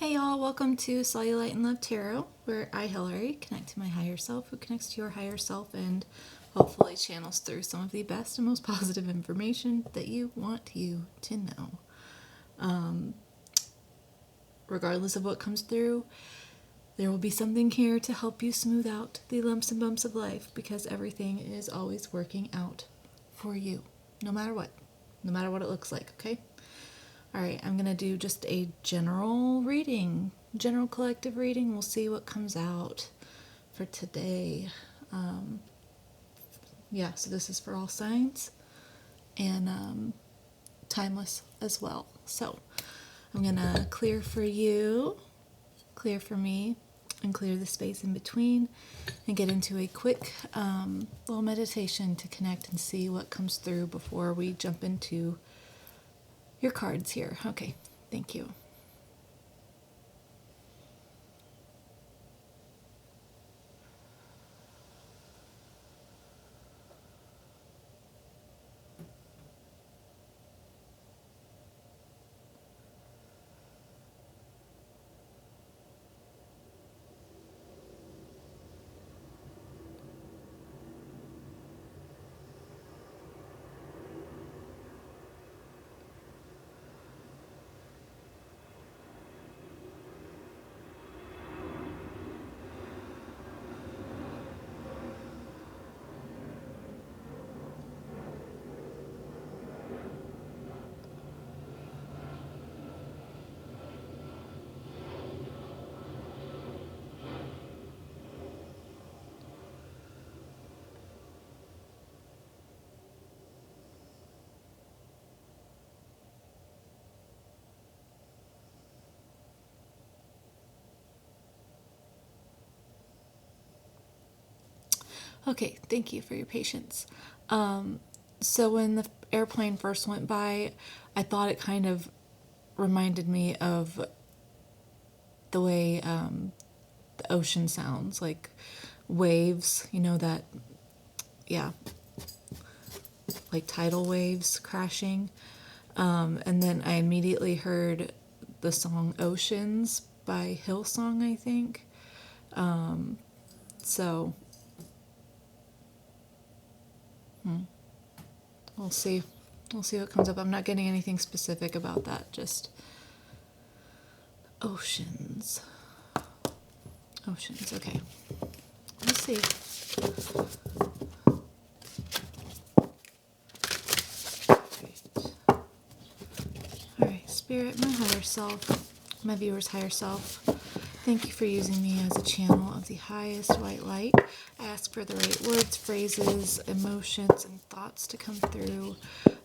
Hey y'all, welcome to Cellulite and Love Tarot, where I, Hillary, connect to my higher self, who connects to your higher self and hopefully channels through some of the best and most positive information that you want you to know. Regardless of what comes through, there will be something here to help you smooth out the lumps and bumps of life, because everything is always working out for you, no matter what it looks like, okay? Alright, I'm going to do just a general reading, general collective reading. We'll see what comes out for today. So this is for all signs and timeless as well. So I'm going to clear for you, clear for me, and clear the space in between, and get into a quick little meditation to connect and see what comes through before we jump into your cards here. Okay, thank you. Okay, thank you for your patience. So when the airplane first went by, I thought it kind of reminded me of the way the ocean sounds, like waves, like tidal waves crashing. And then I immediately heard the song Oceans by Hillsong, I think. We'll see. We'll see what comes up. I'm not getting anything specific about that, just oceans. Oceans, okay. Let's see. Alright, Spirit, my higher self, my viewer's higher self, thank you for using me as a channel of the highest white light. I ask for the right words, phrases, emotions, and thoughts to come through,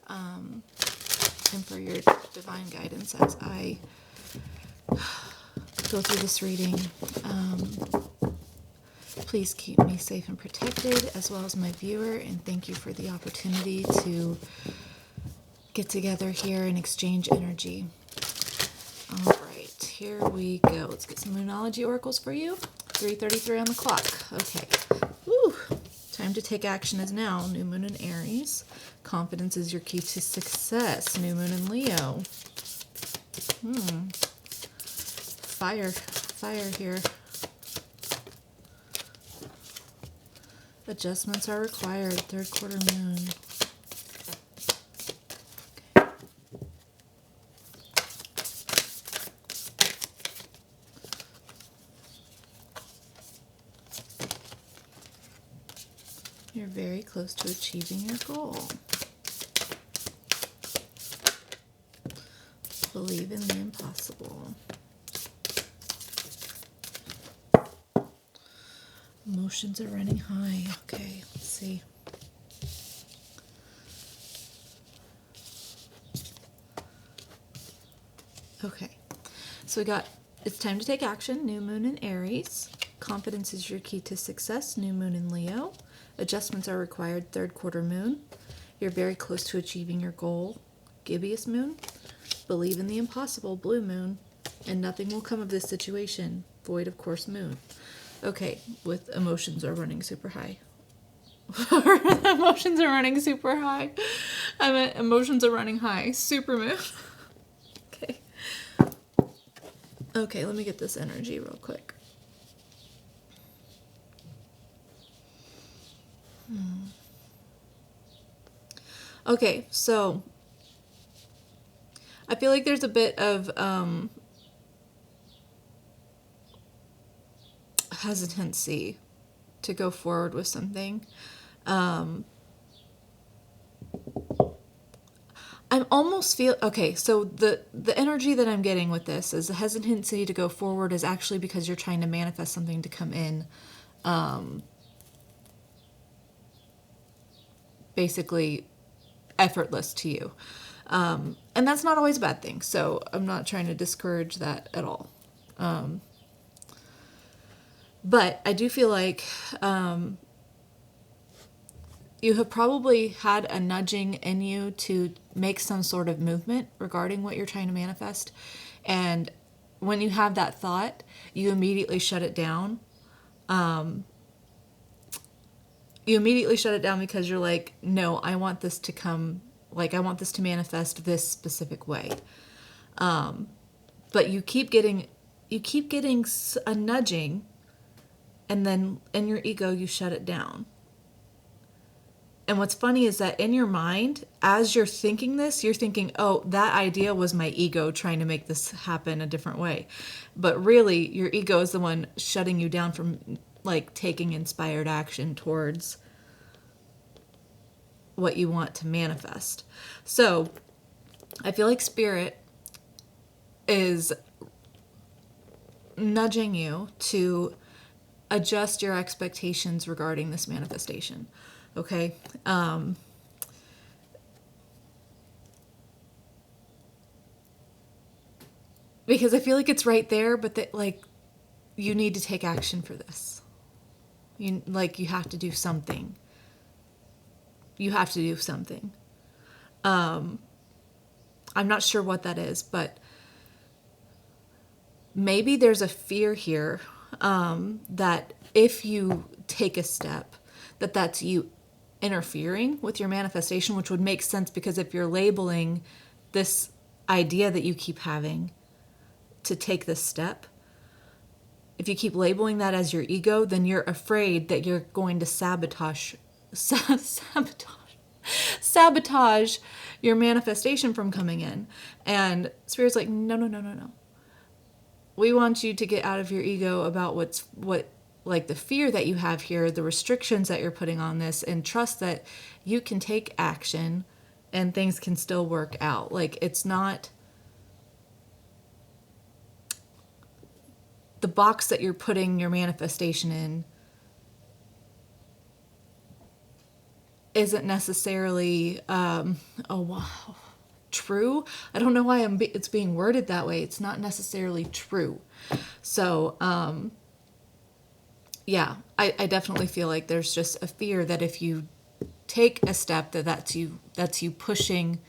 and for your divine guidance as I go through this reading. Please keep me safe and protected, as well as my viewer, and thank you for the opportunity to get together here and exchange energy. Alright, here we go. Let's get some Moonology oracles for you. 3:33 on the clock. Okay. Woo! Time to take action is now. New moon in Aries. Confidence is your key to success. New moon in Leo. Fire here. Adjustments are required. Third quarter moon. Okay. You're very close to achieving your goal. Believe in the impossible. Emotions are running high. Okay, let's see. Okay, so we got, it's time to take action. New moon in Aries. Confidence is your key to success. New moon in Leo. Adjustments are required. Third quarter moon. You're very close to achieving your goal. Gibbous moon. Believe in the impossible. Blue moon. And nothing will come of this situation. Void of course moon. Okay, with emotions are running super high. Emotions are running super high. I meant emotions are running high. Super moon. Okay. Okay, let me get this energy real quick. Okay, so I feel like there's a bit of hesitancy to go forward with something. I'm almost feel okay. So the energy that I'm getting with this is the hesitancy to go forward is actually because you're trying to manifest something to come in, basically effortless to you, and that's not always a bad thing. So I'm not trying to discourage that at all. But I do feel like you have probably had a nudging in you to make some sort of movement regarding what you're trying to manifest. And when you have that thought, you immediately shut it down. You immediately shut it down because you're like, no, I want this to come, like, I want this to manifest this specific way. But you keep getting a nudging, and then in your ego, you shut it down. And what's funny is that in your mind, as you're thinking this, you're thinking, oh, that idea was my ego trying to make this happen a different way. But really, your ego is the one shutting you down from like taking inspired action towards what you want to manifest. So I feel like Spirit is nudging you to adjust your expectations regarding this manifestation. Okay? Because I feel like it's right there, but that, like, you need to take action for this. You have to do something. You have to do something. I'm not sure what that is, but maybe there's a fear here, that if you take a step, that's you interfering with your manifestation, which would make sense because if you're labeling this idea that you keep having to take this step, if you keep labeling that as your ego, then you're afraid that you're going to sabotage your manifestation from coming in. And Spirit's like, no. We want you to get out of your ego about like the fear that you have here, the restrictions that you're putting on this, and trust that you can take action and things can still work out. Like, it's not the box that you're putting your manifestation in isn't necessarily true. I don't know why it's being worded that way. It's not necessarily true. So yeah, I definitely feel like there's just a fear that if you take a step, that's you pushing,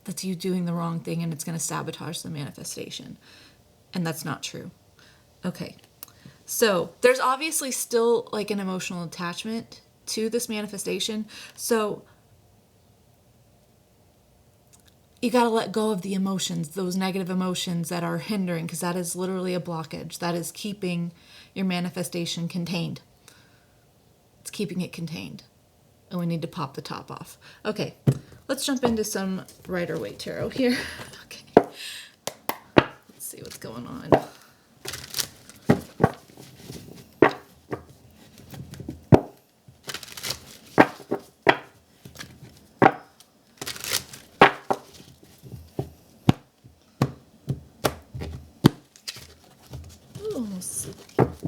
that's you doing the wrong thing, and it's going to sabotage the manifestation. And that's not true. Okay. So there's obviously still like an emotional attachment to this manifestation. So you got to let go of the emotions, those negative emotions that are hindering, because that is literally a blockage. That is keeping your manifestation contained. It's keeping it contained. And we need to pop the top off. Okay, let's jump into some Rider-Waite Tarot here. Okay, let's see what's going on.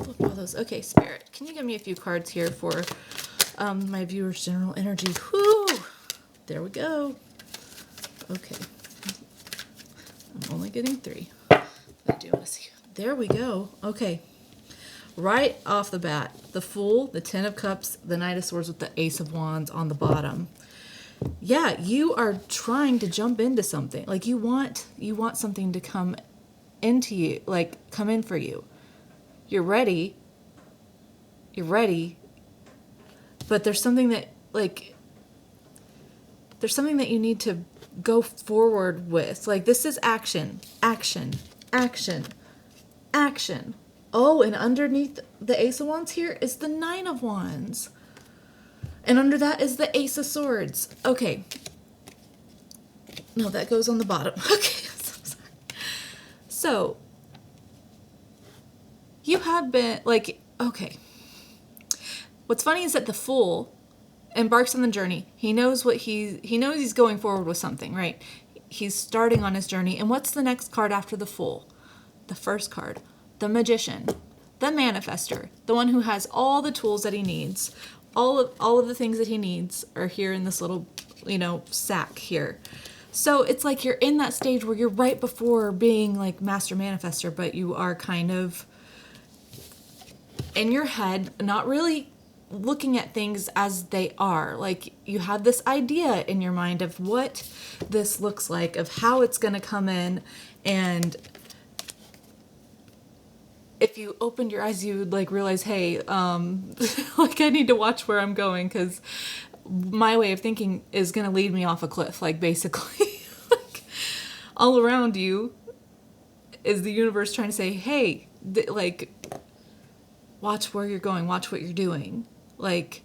Flip all those. Okay, Spirit, can you give me a few cards here for my viewers' general energy? Whoo! There we go. Okay. I'm only getting 3. I do want to see. There we go. Okay. Right off the bat, the Fool, the Ten of Cups, the Knight of Swords with the Ace of Wands on the bottom. Yeah, you are trying to jump into something. Like, you want something to come into you, like come in for you. You're ready, but there's something that, like, there's something that you need to go forward with. Like, this is action, action, action, action. Oh, and underneath the Ace of Wands here is the Nine of Wands. And under that is the Ace of Swords. Okay. No, that goes on the bottom. Okay, I'm so sorry. So, you have been, like, okay. What's funny is that the Fool embarks on the journey. He knows he's going forward with something, right? He's starting on his journey. And what's the next card after the Fool? The first card, the Magician, the Manifester, the one who has all the tools that he needs. All of the things that he needs are here in this little, sack here. So it's like you're in that stage where you're right before being like Master Manifester, but you are kind of in your head, not really looking at things as they are. Like, you have this idea in your mind of what this looks like, of how it's going to come in, and if you opened your eyes, you would like realize, hey, like, I need to watch where I'm going, because my way of thinking is going to lead me off a cliff, like, basically. Like, all around you is the universe trying to say, hey, watch where you're going, watch what you're doing. Like,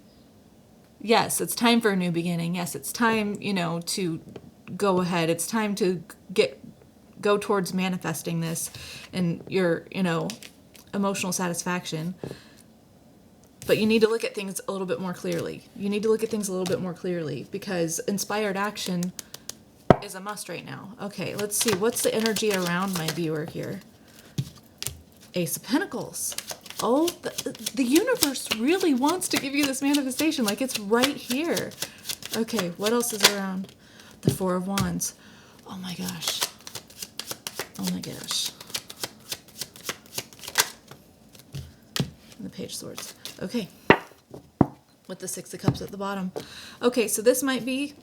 yes, it's time for a new beginning. Yes, it's time, to go ahead. It's time to go towards manifesting this and your, emotional satisfaction. But you need to look at things a little bit more clearly. Because inspired action is a must right now. Okay, let's see. What's the energy around my viewer here? Ace of Pentacles. Oh, the universe really wants to give you this manifestation. Like, it's right here. Okay, what else is around? The Four of Wands. Oh my gosh. Oh my gosh. And the Page of Swords. Okay. With the Six of Cups at the bottom. Okay, so this might be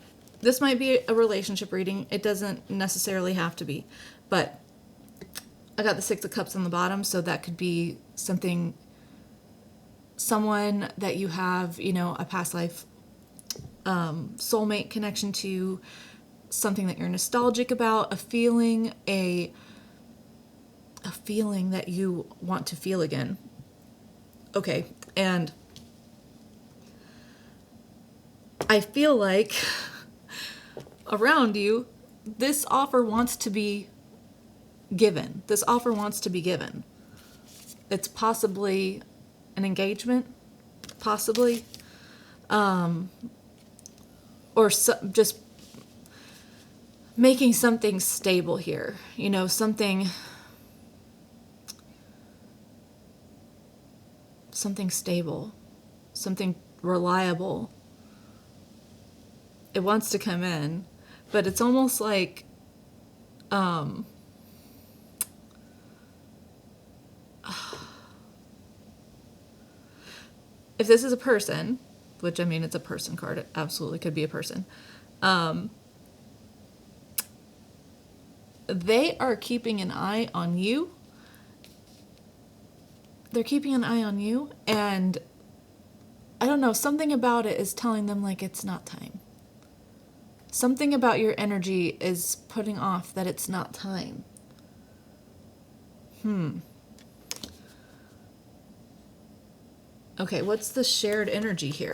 a relationship reading. It doesn't necessarily have to be. But I got the Six of Cups on the bottom, so that could be someone that you have, a past life soulmate connection to, something that you're nostalgic about, a feeling that you want to feel again. Okay, and I feel like around you, this offer wants to be given. It's possibly an engagement, possibly, or just making something stable here. Something stable, something reliable. It wants to come in, but it's almost like, if this is a person, which, I mean, it's a person card, it absolutely could be a person, they are keeping an eye on you. They're keeping an eye on you, and I don't know, something about it is telling them, like, it's not time. Something about your energy is putting off that it's not time. Okay, what's the shared energy here?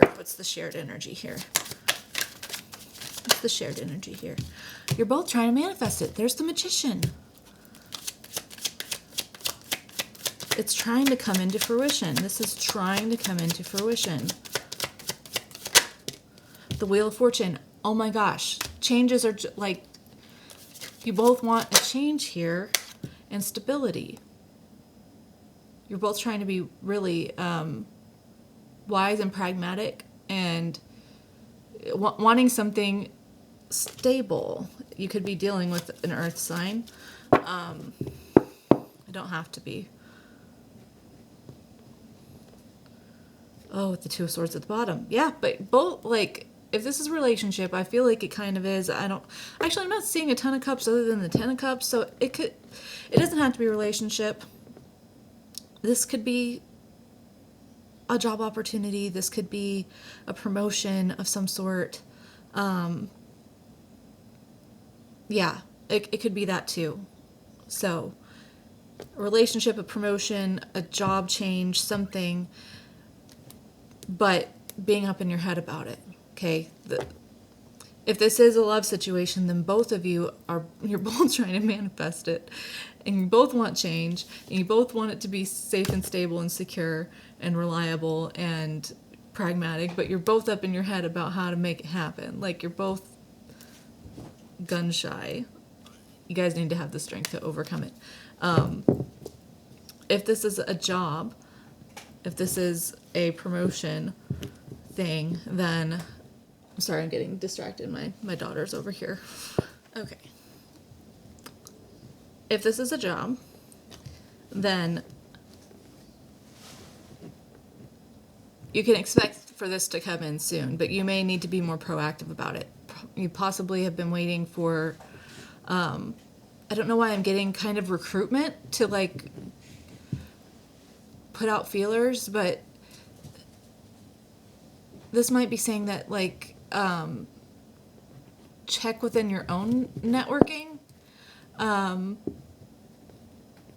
You're both trying to manifest it. There's the Magician. It's trying to come into fruition. This is trying to come into fruition. The Wheel of Fortune. Oh my gosh. Changes are like, you both want a change here and stability. You're both trying to be really wise and pragmatic and wanting something stable. You could be dealing with an earth sign. It don't have to be. Oh, with the Two of Swords at the bottom. Yeah, but both, like, if this is a relationship, I feel like it kind of is. I'm not seeing a Ton of Cups other than the Ten of Cups, so it doesn't have to be a relationship. This could be a job opportunity. This could be a promotion of some sort. yeah, it could be that too. So, a relationship, a promotion, a job change, something, but being up in your head about it, okay? If this is a love situation, then both of you're both trying to manifest it, and you both want change, and you both want it to be safe and stable and secure and reliable and pragmatic, but you're both up in your head about how to make it happen. Like, you're both gun shy. You guys need to have the strength to overcome it. If this is a job, if this is a promotion thing, then... I'm sorry, I'm getting distracted. My daughter's over here. Okay. If this is a job, then you can expect for this to come in soon, but you may need to be more proactive about it. You possibly have been waiting for, I don't know why I'm getting kind of recruitment to like put out feelers, but this might be saying that like, check within your own networking.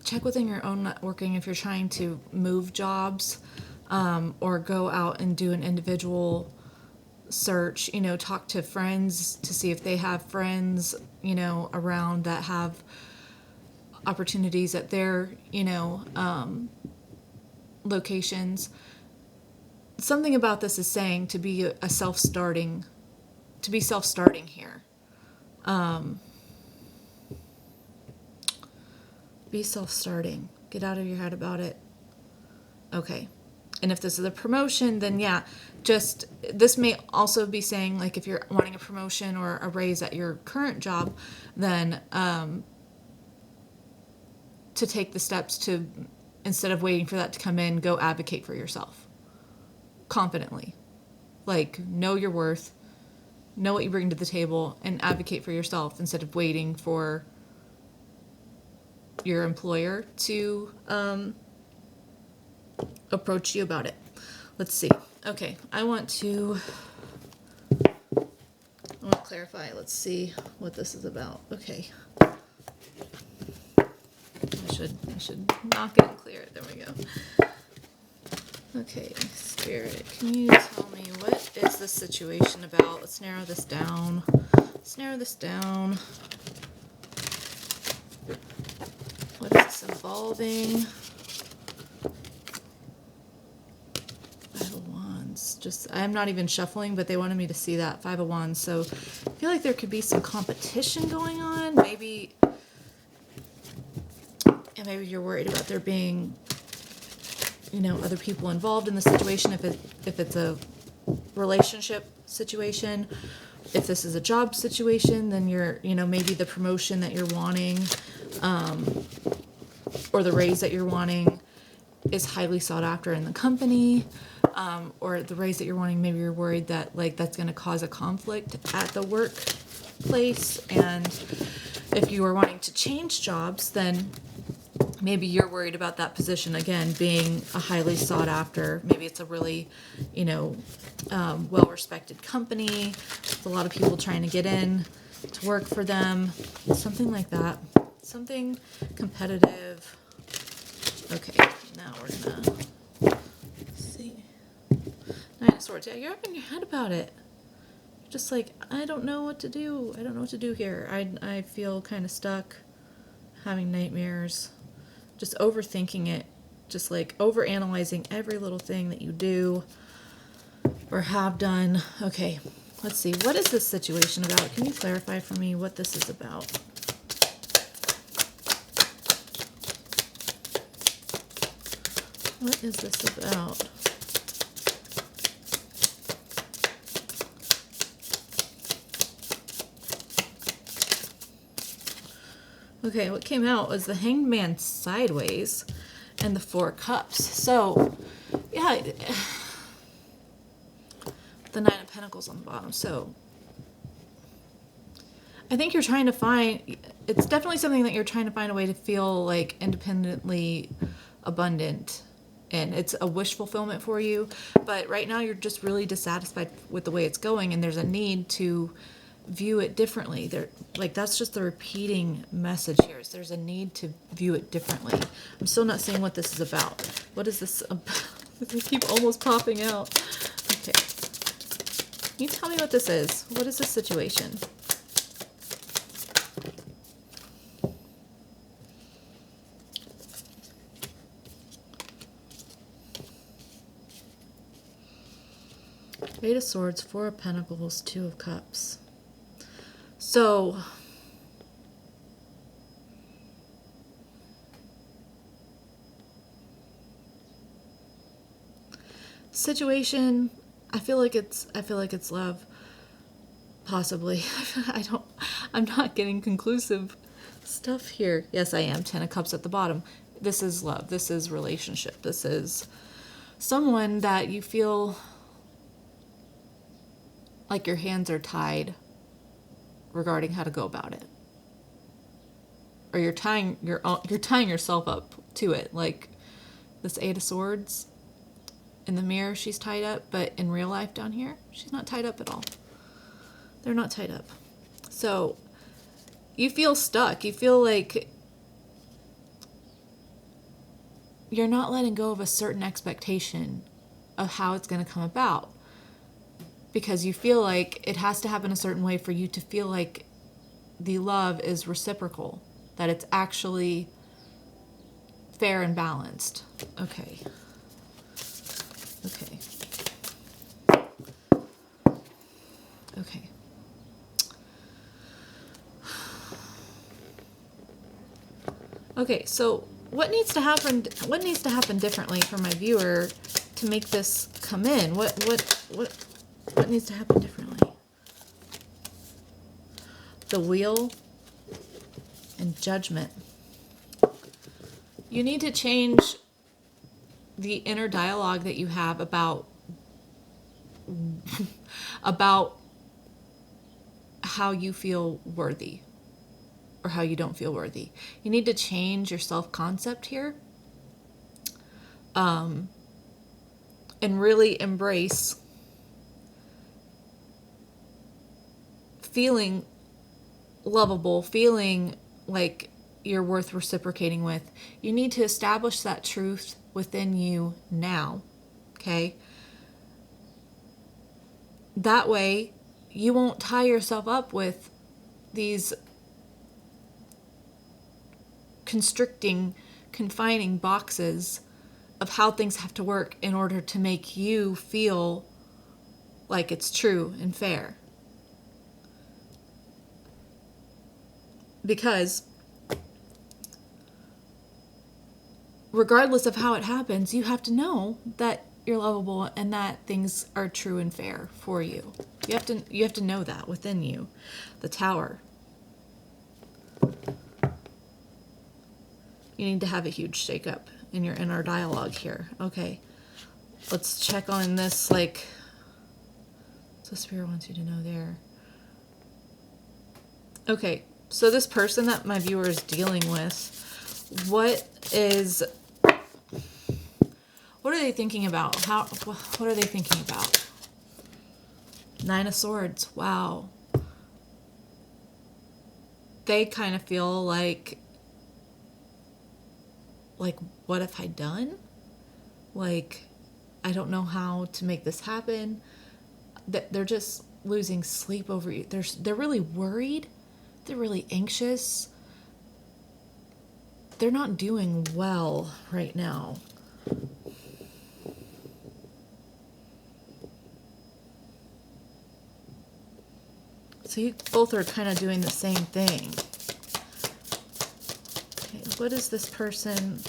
Check within your own networking if you're trying to move jobs, or go out and do an individual search. Talk to friends to see if they have friends, around that have opportunities at their, locations. Something about this is saying to be self-starting here. Be self-starting. Get out of your head about it. Okay. And if this is a promotion, then yeah, this may also be saying, like, if you're wanting a promotion or a raise at your current job, then to take the steps to, instead of waiting for that to come in, go advocate for yourself. Confidently. Like, know your worth, know what you bring to the table, and advocate for yourself instead of waiting for your employer to approach you about it. Let's see. Okay, I want to clarify. Let's see what this is about. Okay. I should knock it and clear it. There we go. Okay, Spirit, can you tell me what is this situation about? Let's narrow this down. What is this involving? Five of Wands. I'm not even shuffling, but they wanted me to see that. Five of Wands. So I feel like there could be some competition going on. Maybe you're worried about there being, other people involved in the situation, if it's a relationship situation. If this is a job situation, then you're, maybe the promotion that you're wanting, or the raise that you're wanting is highly sought after in the company, or the raise that you're wanting, maybe you're worried that, like, that's going to cause a conflict at the workplace. And if you are wanting to change jobs, then maybe you're worried about that position, again, being a highly sought after. Maybe it's a really, well-respected company. There's a lot of people trying to get in to work for them. Something like that. Something competitive. Okay, now we're gonna see. Nine of Swords. Yeah, you're up in your head about it. You're just like, I don't know what to do. I don't know what to do here. I feel kind of stuck, having nightmares. Just overthinking it, just like overanalyzing every little thing that you do or have done. Okay, let's see. What is this situation about? Can you clarify for me what this is about? What is this about? Okay, what came out was the Hanged Man sideways and the Four Cups. So, yeah, the Nine of Pentacles on the bottom. So, I think you're trying to find, it's definitely something that you're trying to find a way to feel like independently abundant. And it's a wish fulfillment for you. But right now you're just really dissatisfied with the way it's going. And there's a need to view it differently. Like, that's just the repeating message here. Is there's a need to view it differently. I'm still not seeing what this is about. What is this about? They keep almost popping out. Okay. Can you tell me what this is? What is this situation? Eight of Swords, Four of Pentacles, Two of Cups. So, situation, I feel like it's love. Possibly. I'm not getting conclusive stuff here. Yes, I am. Ten of Cups at the bottom. This is love. This is relationship. This is someone that you feel like your hands are tied regarding how to go about it. Or you're tying yourself up to it. Like this Eight of Swords, in the mirror she's tied up, but in real life down here, she's not tied up at all. They're not tied up. So you feel stuck. You feel like you're not letting go of a certain expectation of how it's going to come about. Because you feel like it has to happen a certain way for you to feel like the love is reciprocal. That it's actually fair and balanced. Okay. Okay. Okay. Okay, so what needs to happen differently for my viewer to make this come in? What needs to happen differently? The Wheel and Judgment. You need to change the inner dialogue that you have about how you feel worthy or how you don't feel worthy. You need to change your self-concept here, and really embrace feeling lovable, feeling like you're worth reciprocating with. You need to establish that truth within you now, okay? That way, you won't tie yourself up with these constricting, confining boxes of how things have to work in order to make you feel like it's true and fair. Because regardless of how it happens, you have to know that you're lovable and that things are true and fair for you. You have to know that within you. The Tower. You need to have a huge shakeup in your inner dialogue here. Okay. Let's check on this, like, so Spirit wants you to know there. Okay. So this person that my viewer is dealing with, what are they thinking about? What are they thinking about? Nine of Swords. Wow. They kind of feel like, what have I done? Like, I don't know how to make this happen. They're just losing sleep over you. They're really worried. They're really anxious. They're not doing well right now. So you both are kind of doing the same thing. Okay, what is this person?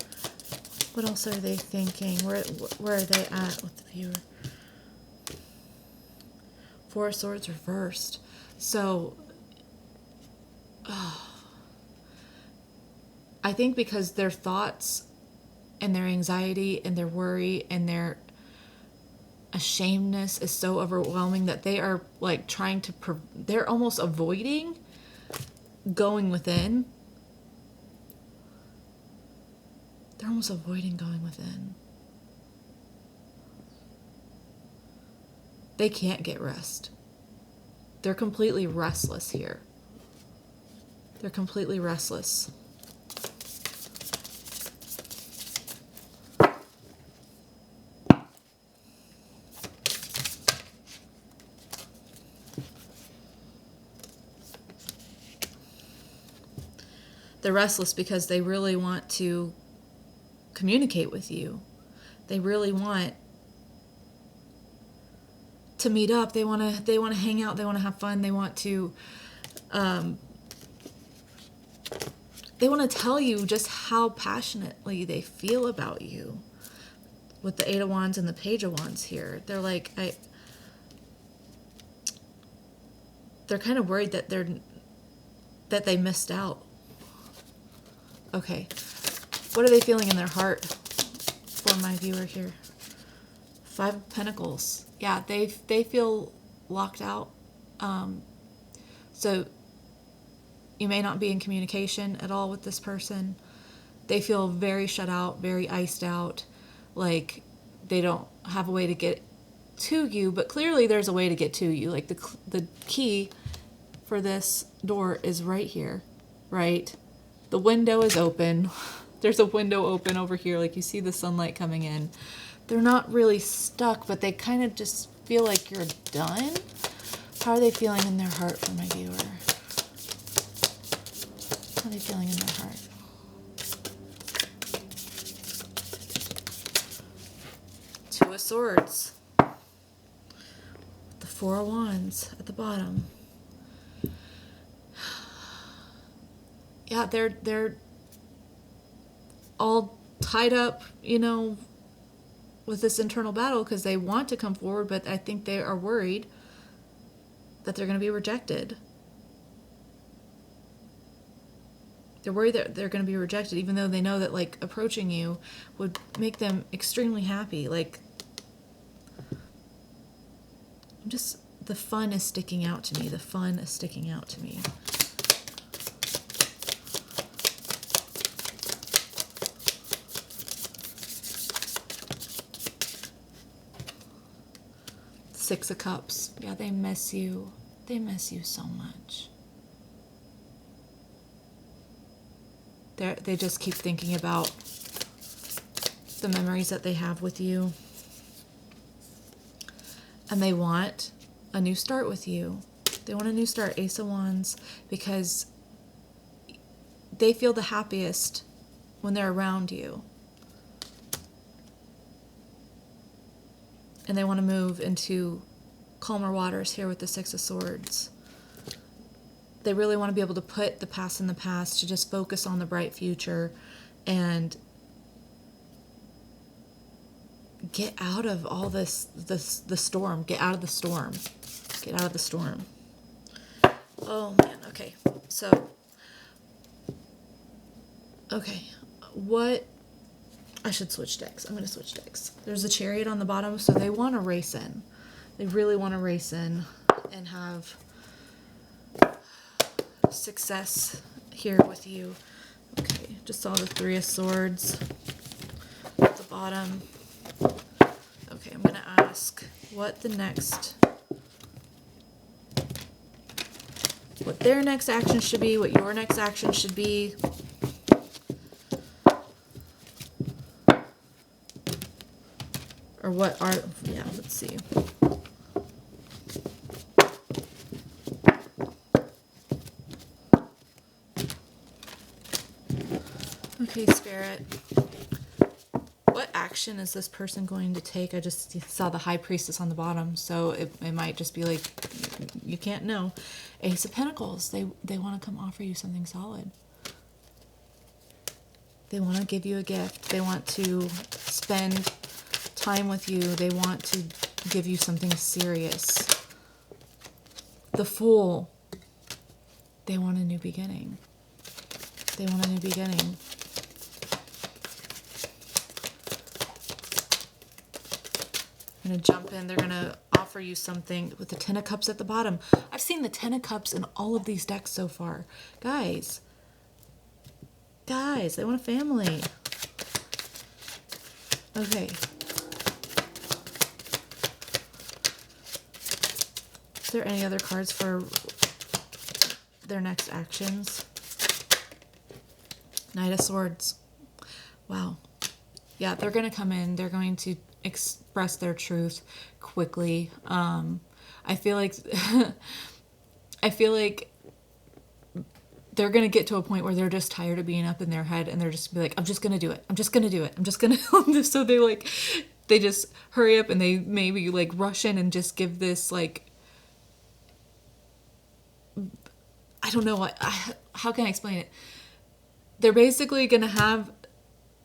What else are they thinking? Where are they at with the viewer? Four of Swords reversed. So, I think because their thoughts and their anxiety and their worry and their ashamedness is so overwhelming that they are like they're almost avoiding going within. They're almost avoiding going within. They can't get rest. They're completely restless here. They're completely restless. They're restless because they really want to communicate with you. They really want to meet up. They want to hang out. They want to have fun. They want to tell you just how passionately they feel about you. With the Eight of Wands and the Page of Wands here, they're like, they're kind of worried that they missed out. Okay, what are they feeling in their heart for my viewer here? Five of Pentacles. Yeah, they feel locked out. So you may not be in communication at all with this person. They feel very shut out, very iced out, like they don't have a way to get to you, but clearly there's a way to get to you. Like the key for this door is right here, right? The window is open. There's a window open over here, like you see the sunlight coming in. They're not really stuck, but they kind of just feel like you're done. How are they feeling in their heart for my viewer? How are they feeling in their heart? Two of Swords. The Four of Wands at the bottom. Yeah, they're all tied up, with this internal battle because they want to come forward, but I think they are worried that they're going to be rejected. They're worried that they're going to be rejected, even though they know that, like, approaching you would make them extremely happy. Like, the fun is sticking out to me. The fun is sticking out to me. Six of Cups. Yeah, they miss you. They miss you so much. They just keep thinking about the memories that they have with you. And they want a new start with you. They want a new start, Ace of Wands, because they feel the happiest when they're around you. And they want to move into calmer waters here with the Six of Swords. They really want to be able to put the past in the past, to just focus on the bright future and get out of all the storm. Get out of the storm. Get out of the storm. Oh, man. Okay. So, okay. I should switch decks. I'm going to switch decks. There's a Chariot on the bottom, so they want to race in. They really want to race in and have success here with you. Okay, just saw the Three of Swords at the bottom. Okay, I'm going to ask what their next action should be, what your next action should be. Or what are, yeah, let's see. Okay, Spirit. What action is this person going to take? I just saw the High Priestess on the bottom, so it might just be like, you can't know. Ace of Pentacles. They want to come offer you something solid. They want to give you a gift. They want to spend time with you. They want to give you something serious. The Fool. They want a new beginning. They want a new beginning. I'm going to jump in. They're going to offer you something with the Ten of Cups at the bottom. I've seen the Ten of Cups in all of these decks so far. Guys, they want a family. Okay. there any other cards for their next actions? Knight of Swords. Wow. Yeah, they're going to come in. They're going to express their truth quickly. I feel like I feel like they're going to get to a point where they're just tired of being up in their head, and they're just gonna be like, I'm just going to do it. I'm just going to do it. I'm just going to. So they just hurry up, and they maybe like rush in and just give this like, I don't know how can I explain it? They're basically going to have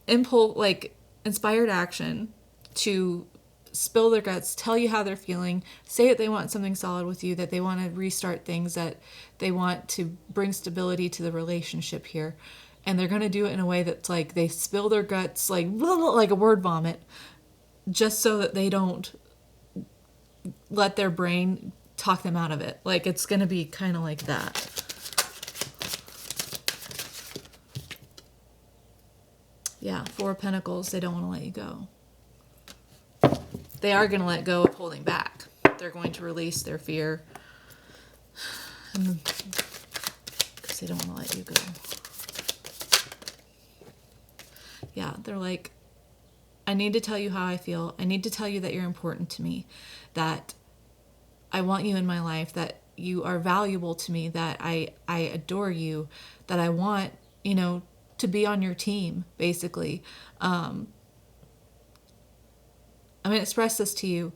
inspired action to spill their guts, tell you how they're feeling, say that they want something solid with you, that they want to restart things, that they want to bring stability to the relationship here. And they're going to do it in a way that's like they spill their guts like a word vomit, just so that they don't let their brain talk them out of it. Like, it's going to be kind of like that. Yeah, Four of Pentacles, they don't want to let you go. They are going to let go of holding back. They're going to release their fear because they don't want to let you go. Yeah, they're like, I need to tell you how I feel. I need to tell you that you're important to me, that I want you in my life, that you are valuable to me, that I adore you, that I want, to be on your team, basically. I'm going to express this to you.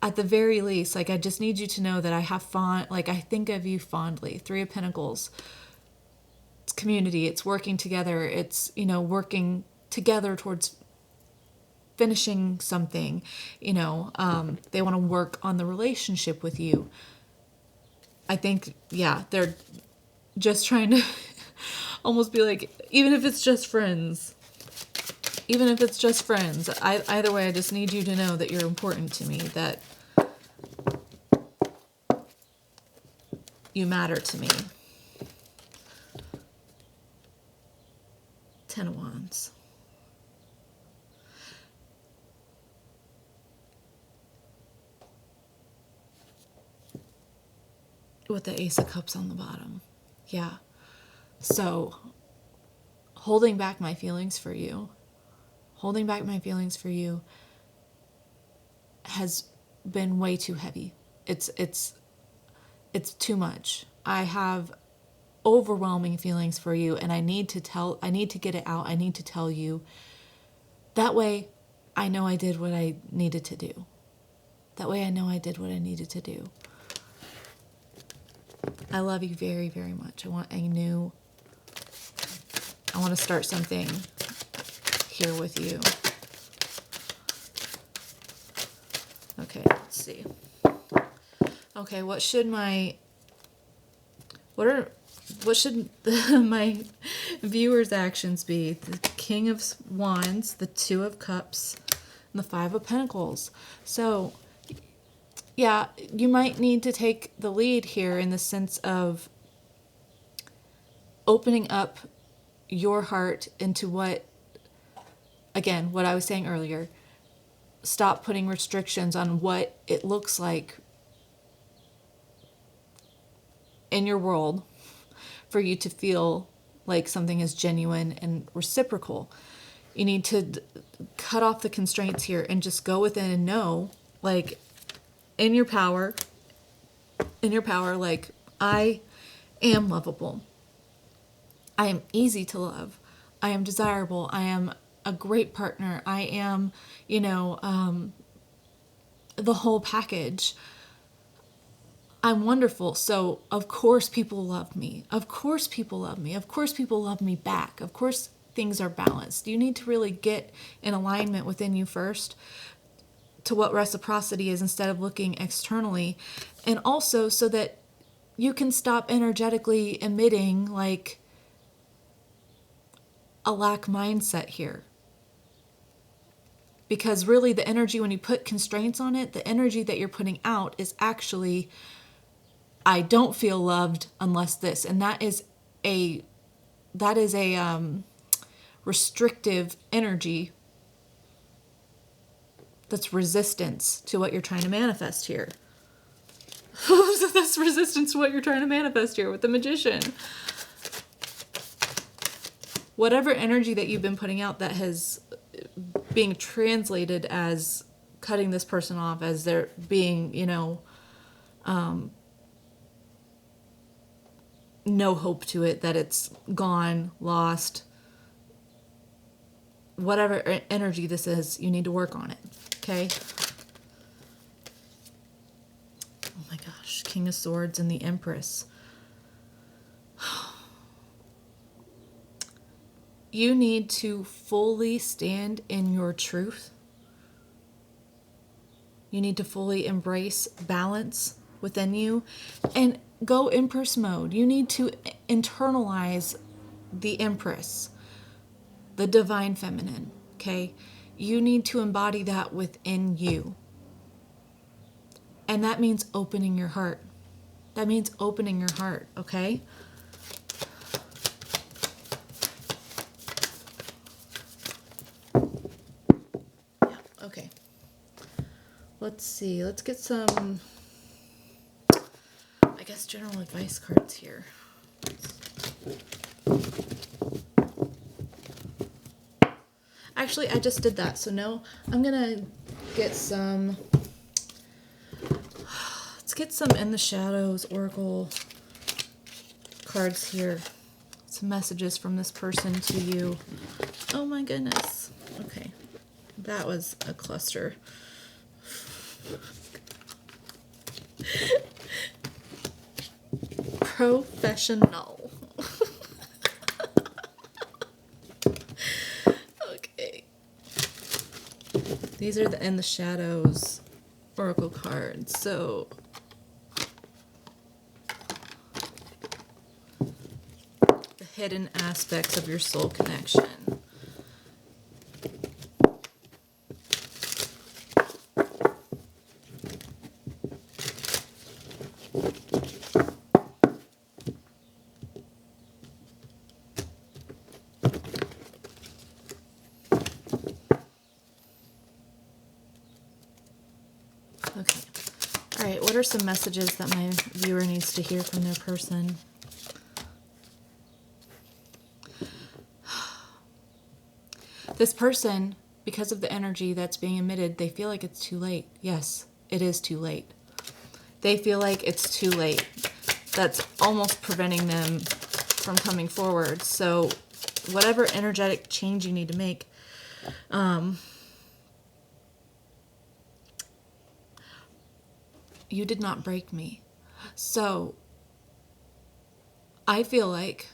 At the very least, I just need you to know that I have I think of you fondly. Three of Pentacles. It's community. It's working together. It's, working together towards finishing something. They want to work on the relationship with you. I think, yeah, they're just trying to almost be like, even if it's just friends, either way, I just need you to know that you're important to me, that you matter to me. Ten of Wands. With the Ace of Cups on the bottom. Yeah. So, holding back my feelings for you has been way too heavy. It's too much. I have overwhelming feelings for you, and I need to get it out. I need to tell you. That way, I know I did what I needed to do. I love you very, very much. I want to start something here with you. Okay, let's see. Okay, what should my viewers' actions be? The King of Wands, the Two of Cups, and the Five of Pentacles. So, yeah, you might need to take the lead here in the sense of opening up your heart into what I was saying earlier. Stop putting restrictions on what it looks like in your world for you to feel like something is genuine and reciprocal. You need to cut off the constraints here and just go within and know, in your power, I am lovable. I am easy to love. I am desirable. I am a great partner. I am, the whole package. I'm wonderful. So, of course, people love me. Of course, people love me. Of course, people love me back. Of course, things are balanced. You need to really get in alignment within you first to what reciprocity is instead of looking externally. And also so that you can stop energetically emitting a lack mindset here. Because really the energy, when you put constraints on it, the energy that you're putting out is actually, I don't feel loved unless this. And that is a restrictive energy that's resistance to what you're trying to manifest here. That's resistance to what you're trying to manifest here with the Magician. Whatever energy that you've been putting out that has being translated as cutting this person off, as there being, no hope to it, that it's gone, lost, whatever energy this is, you need to work on it, okay? Oh my gosh, King of Swords and the Empress. You need to fully stand in your truth. You need to fully embrace balance within you and go Empress mode. You need to internalize the Empress, the divine feminine, okay? You need to embody that within you. And that means opening your heart. That means opening your heart, okay? Yeah, okay. Let's see. Let's get some, I guess, general advice cards here. Actually, I just did that. So no, I'm going to get some, let's get some In the Shadows Oracle cards here. Some messages from this person to you. Oh my goodness. Okay. That was a cluster. Professional. Okay. These are the In the Shadows Oracle cards. So the hidden aspects of your soul connection. Okay. All right, what are some messages that my viewer needs to hear from their person? This person, because of the energy that's being emitted, they feel like it's too late. Yes, it is too late. They feel like it's too late. That's almost preventing them from coming forward. So whatever energetic change you need to make, you did not break me. So I feel like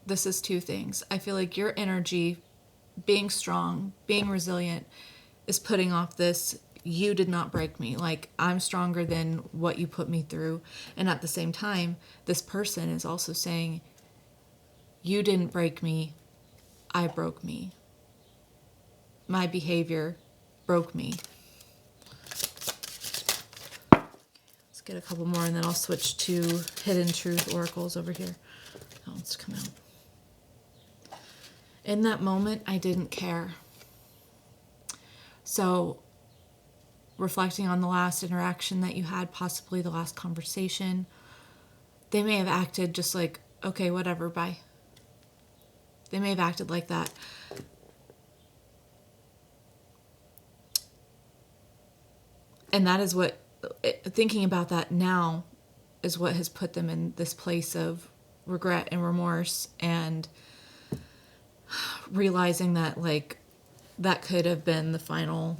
this is two things. I feel like your energy, being strong, being resilient, is putting off this, you did not break me. Like, I'm stronger than what you put me through. And at the same time, this person is also saying, you didn't break me, I broke me. My behavior broke me. Let's get a couple more and then I'll switch to Hidden Truth Oracles over here. Oh, let's come out. In that moment, I didn't care. So, reflecting on the last interaction that you had, possibly the last conversation, they may have acted just like, okay, whatever, bye. They may have acted like that. And that is what, thinking about that now, is what has put them in this place of regret and remorse and realizing that, like, that could have been the final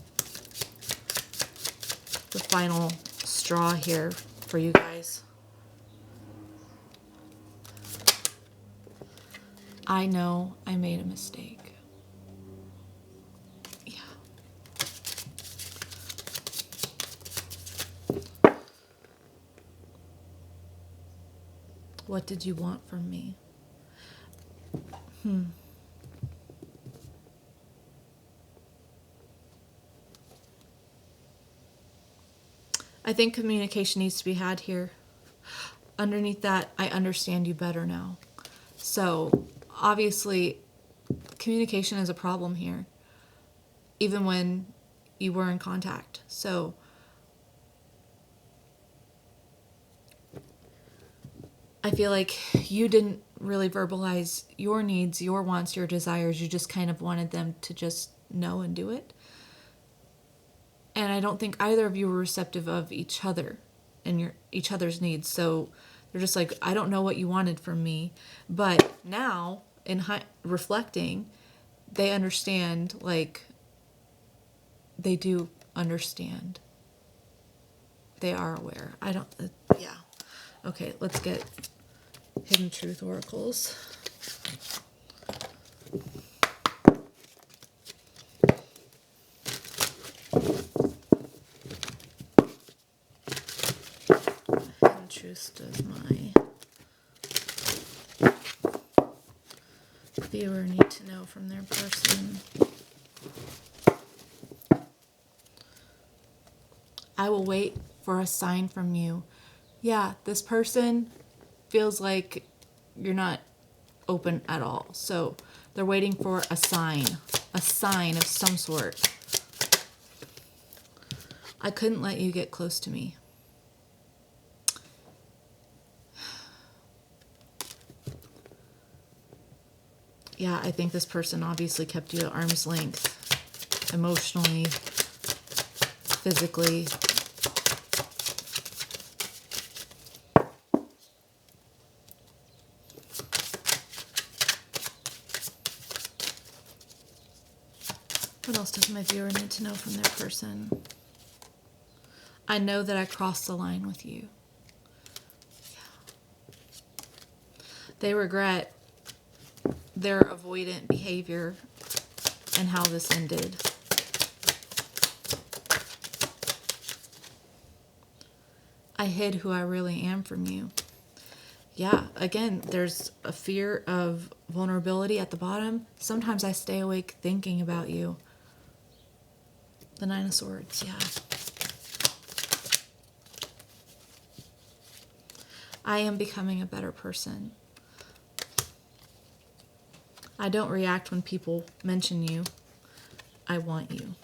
straw here for you guys. I know I made a mistake. Yeah. What did you want from me? I think communication needs to be had here. Underneath that, I understand you better now. So, obviously, communication is a problem here, even when you were in contact. So, I feel like you didn't really verbalize your needs, your wants, your desires. You just kind of wanted them to just know and do it. And I don't think either of you were receptive of each other and each other's needs. So they're just like, I don't know what you wanted from me. But now, in reflecting, they understand, like, they do understand. They are aware. Yeah. Okay, let's get Hidden Truth Oracles. Hidden Truth does my viewer need to know from their person. I will wait for a sign from you. Yeah, this person feels like you're not open at all. So they're waiting for a sign of some sort. I couldn't let you get close to me. Yeah, I think this person obviously kept you at arm's length, emotionally, physically. What else does my viewer need to know from their person? I know that I crossed the line with you. Yeah. They regret their avoidant behavior and how this ended. I hid who I really am from you. Yeah, again, there's a fear of vulnerability at the bottom. Sometimes I stay awake thinking about you. The Nine of Swords, yeah. I am becoming a better person. I don't react when people mention you. I want you.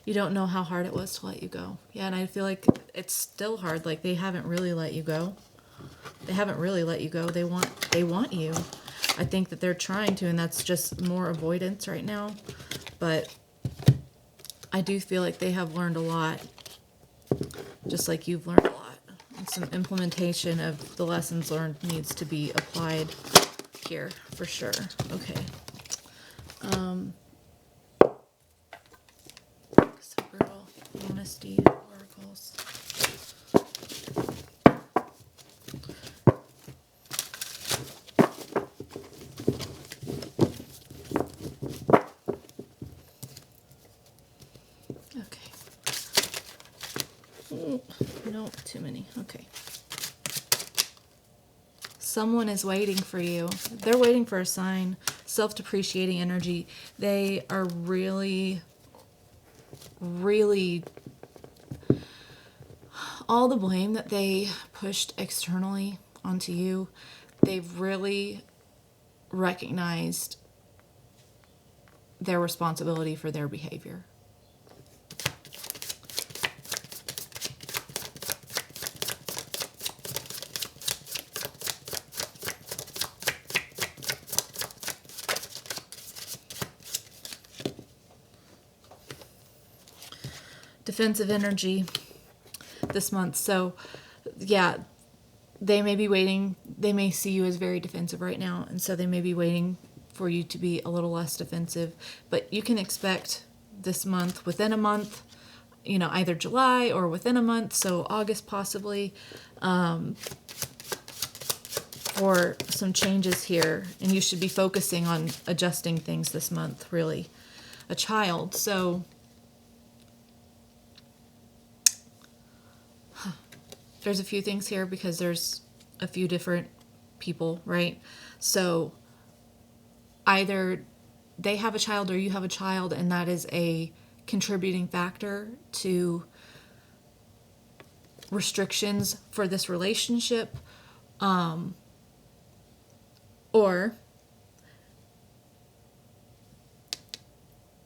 You don't know how hard it was to let you go. Yeah, and I feel like it's still hard. Like, they haven't really let you go. They haven't really let you go. They want you. I think that they're trying to, and that's just more avoidance right now. But I do feel like they have learned a lot, just like you've learned a lot. And some implementation of the lessons learned needs to be applied here, for sure. Okay. Several honesty oracles. Okay. No, too many. Okay. Someone is waiting for you. They're waiting for a sign. Self-depreciating energy. They are really, really, all the blame that they pushed externally onto you, they've really recognized their responsibility for their behavior. Defensive energy this month. So, yeah, they may be waiting. They may see you as very defensive right now, and so they may be waiting for you to be a little less defensive. But you can expect this month, within a month, either July or within a month, so August possibly, for some changes here. And you should be focusing on adjusting things this month, really. A child, so there's a few things here because there's a few different people, right? So either they have a child or you have a child, and that is a contributing factor to restrictions for this relationship, or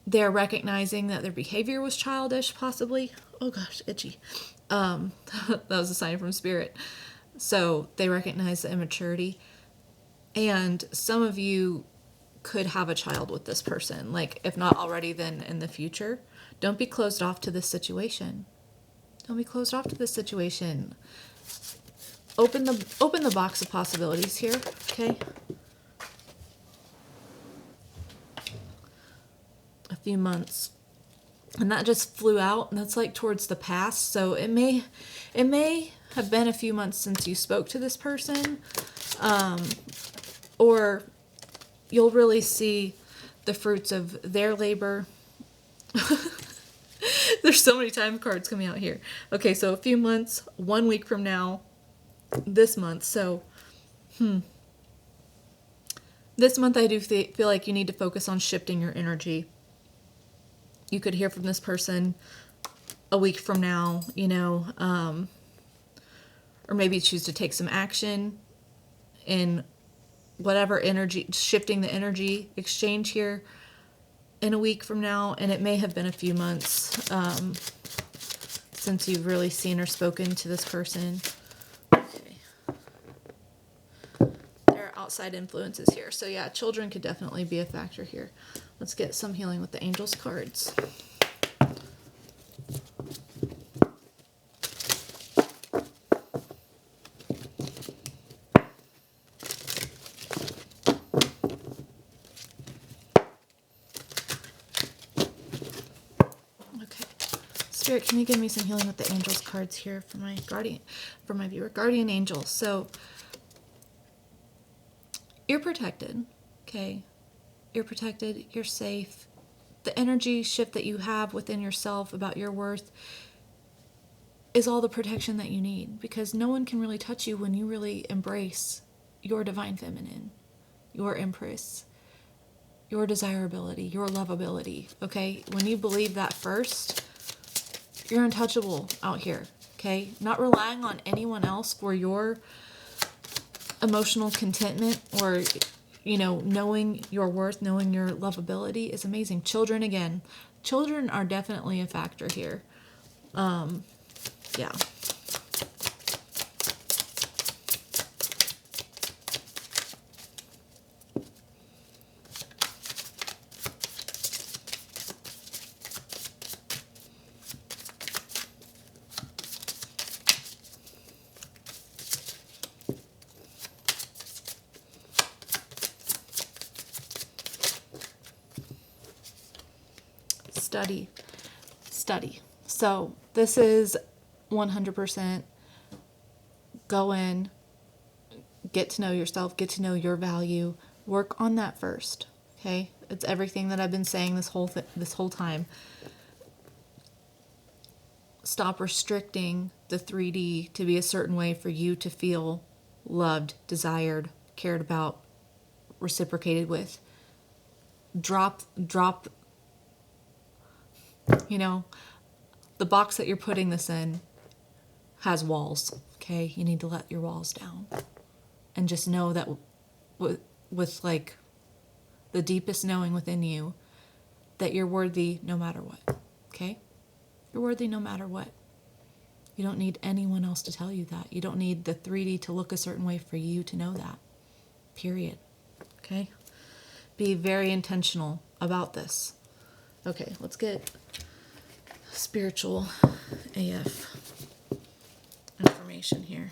they're recognizing that their behavior was childish, possibly. Oh gosh, itchy. That was a sign from spirit. So they recognize the immaturity. And some of you could have a child with this person. Like, if not already, then in the future. Don't be closed off to this situation. Don't be closed off to this situation. Open the box of possibilities here, okay? A few months. And that just flew out, and that's like towards the past. So it may have been a few months since you spoke to this person. Or you'll really see the fruits of their labor. There's so many time cards coming out here. Okay, so a few months, 1 week from now, this month. So, this month I do feel like you need to focus on shifting your energy. You could hear from this person a week from now, or maybe choose to take some action in whatever energy, shifting the energy exchange here in a week from now. And it may have been a few months since you've really seen or spoken to this person. Okay. There are outside influences here. So yeah, children could definitely be a factor here. Let's get some healing with the angels cards. Spirit, can you give me some healing with the angels cards here for my viewer? Guardian angels. So you're protected, okay? You're protected, you're safe. The energy shift that you have within yourself about your worth is all the protection that you need, because no one can really touch you when you really embrace your divine feminine, your empress, your desirability, your lovability, okay? When you believe that first, you're untouchable out here, okay? Not relying on anyone else for your emotional contentment or, knowing your worth, knowing your lovability is amazing. Children, again. Children are definitely a factor here. Yeah. Study. So this is 100% go in, get to know yourself, get to know your value, work on that first. Okay, it's everything that I've been saying this whole time. Stop restricting the 3D to be a certain way for you to feel loved, desired, cared about, reciprocated with. Drop. The box that you're putting this in has walls, okay? You need to let your walls down. And just know that with like the deepest knowing within you, that you're worthy no matter what, okay? You're worthy no matter what. You don't need anyone else to tell you that. You don't need the 3D to look a certain way for you to know that, period, okay? Be very intentional about this. Okay, let's get spiritual AF information here.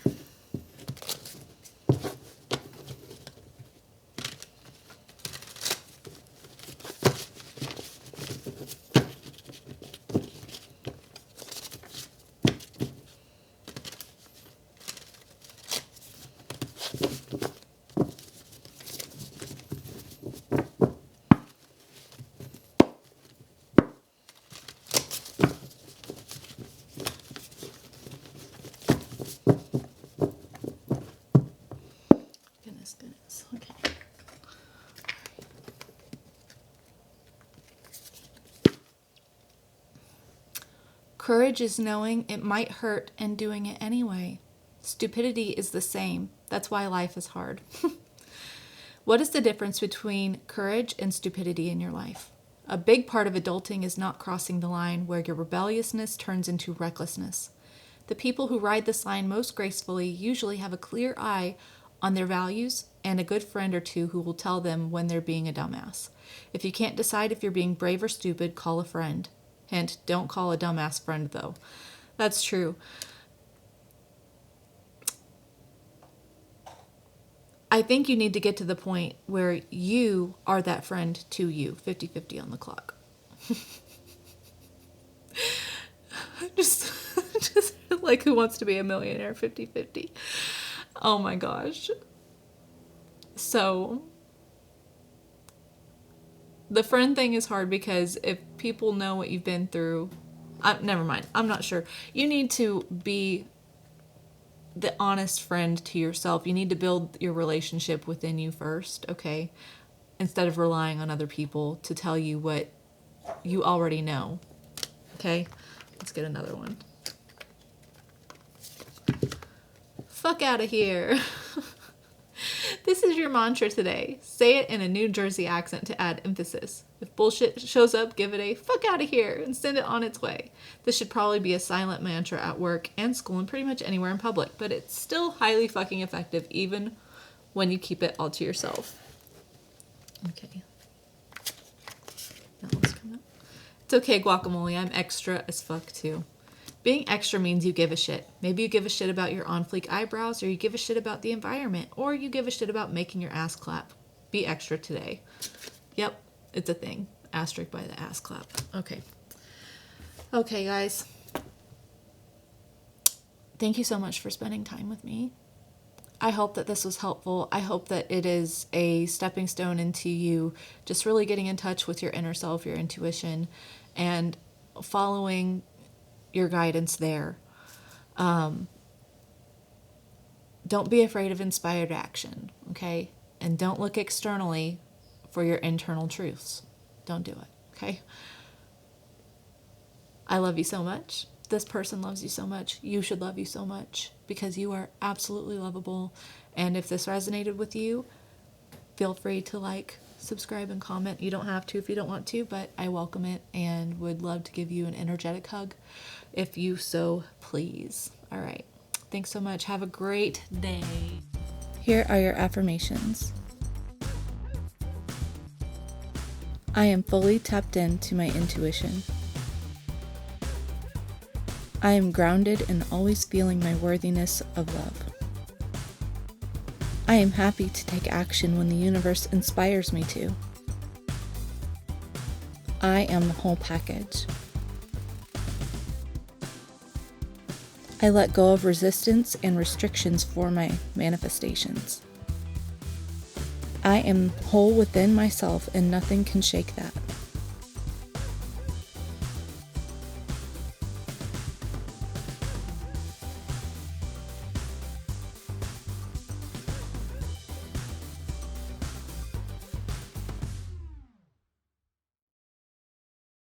Goodness. Okay. Courage is knowing it might hurt and doing it anyway. Stupidity is the same. That's why life is hard. What is the difference between courage and stupidity in your life? A big part of adulting is not crossing the line where your rebelliousness turns into recklessness. The people who ride this line most gracefully usually have a clear eye on their values and a good friend or two who will tell them when they're being a dumbass. If you can't decide if you're being brave or stupid, call a friend. Hint, don't call a dumbass friend, though. That's true. I think you need to get to the point where you are that friend to you. 50-50 on the clock. just like Who Wants to Be a Millionaire, 50-50. Oh my gosh. So the friend thing is hard because if people know what you've been through, never mind. I'm not sure. You need to be the honest friend to yourself. You need to build your relationship within you first, okay? Instead of relying on other people to tell you what you already know. Okay? Let's get another one. Fuck out of here. This is your mantra today. Say it in a New Jersey accent to add emphasis. If bullshit shows up, give it a fuck out of here and send it on its way. This should probably be a silent mantra at work and school and pretty much anywhere in public, but it's still highly fucking effective even when you keep it all to yourself. Okay. That one's coming up. It's okay, guacamole. I'm extra as fuck too. Being extra means you give a shit. Maybe you give a shit about your on-fleek eyebrows, or you give a shit about the environment, or you give a shit about making your ass clap. Be extra today. Yep, it's a thing. Asterisk by the ass clap. Okay. Okay, guys. Thank you so much for spending time with me. I hope that this was helpful. I hope that it is a stepping stone into you just really getting in touch with your inner self, your intuition, and following your guidance there. Don't be afraid of inspired action, okay? And don't look externally for your internal truths. Don't do it, okay? I love you so much. This person loves you so much. You should love you so much because you are absolutely lovable. And if this resonated with you, feel free to like, subscribe, and comment. You don't have to if you don't want to, but I welcome it and would love to give you an energetic hug if you so please. All right. Thanks so much. Have a great day. Here are your affirmations. I am fully tapped into my intuition. I am grounded and always feeling my worthiness of love. I am happy to take action when the universe inspires me to. I am the whole package. I let go of resistance and restrictions for my manifestations. I am whole within myself and nothing can shake that.